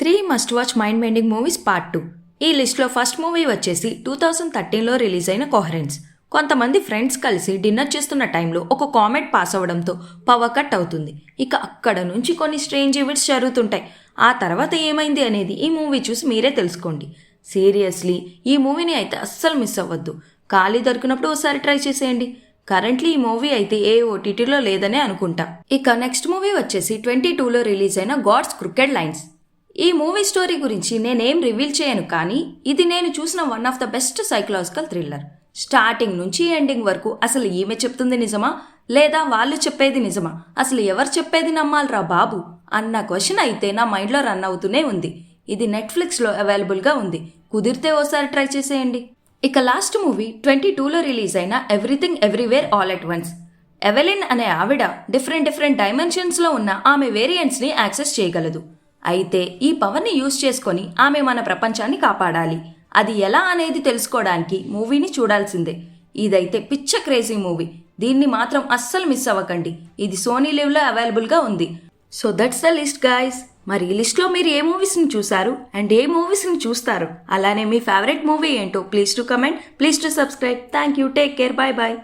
3 must watch mind bending movies part 2. ఈ లిస్ట్లో first movie వచ్చేసి 2013లో రిలీజ్ అయిన కోహరెన్స్. కొంతమంది ఫ్రెండ్స్ కలిసి డిన్నర్ చేస్తున్న టైంలో ఒక కామెట్ పాస్ అవ్వడంతో పవర్ కట్ అవుతుంది. ఇక అక్కడ నుంచి కొన్ని స్ట్రేంజ్ ఈవెంట్స్ జరుగుతుంటాయి. ఆ తర్వాత ఏమైంది అనేది ఈ మూవీ చూసి మీరే తెలుసుకోండి. సీరియస్లీ ఈ మూవీని అయితే అస్సలు మిస్ అవ్వద్దు. ఖాళీ దొరికినప్పుడు ఒకసారి ట్రై చేసేయండి. కరెంట్లీ ఈ మూవీ అయితే ఏ ఓటీటీలో లేదనే అనుకుంటా. ఇక నెక్స్ట్ మూవీ వచ్చేసి 22లో రిలీజ్ అయిన గాడ్స్ క్రికెట్ లైన్స్. ఈ మూవీ స్టోరీ గురించి నేనేం రివీల్ చేయను, కానీ ఇది నేను చూసిన one of the best psychological thriller. Starting నుంచి ఎండింగ్ వరకు అసలు ఈమె చెప్తుంది నిజమా లేదా వాళ్ళు చెప్పేది నిజమా, అసలు ఎవరు చెప్పేది నమ్మాలరా బాబు అన్న క్వశ్చన్ అయితే నా మైండ్లో రన్ అవుతూనే ఉంది. ఇది నెట్ఫ్లిక్స్లో అవైలబుల్గా ఉంది. కుదిరితే ఓసారి ట్రై చేసేయండి. ఇక లాస్ట్ మూవీ 22లో రిలీజ్ అయిన everything everywhere all at once. Evelyn అనే ఆవిడ డిఫరెంట్ డైమెన్షన్స్లో ఉన్న ఆమె వేరియంట్స్ని యాక్సెస్ చేయగలదు. అయితే ఈ పవర్ని యూజ్ చేసుకొని ఆమె మన ప్రపంచాన్ని కాపాడాలి. అది ఎలా అనేది తెలుసుకోవడానికి మూవీని చూడాల్సిందే. ఇదైతే పిచ్చ క్రేజీ మూవీ. దీన్ని మాత్రం అస్సలు మిస్ అవ్వకండి. ఇది సోనీ లివ్లో అవైలబుల్గా ఉంది. So that's the list guys. మరి ఈ లిస్ట్లో మీరు ఏ మూవీస్ని చూసారు అండ్ ఏ మూవీస్ని చూస్తారు, అలానే మీ ఫేవరెట్ మూవీ ఏంటో please to comment, please to subscribe. Thank you, take care, bye bye.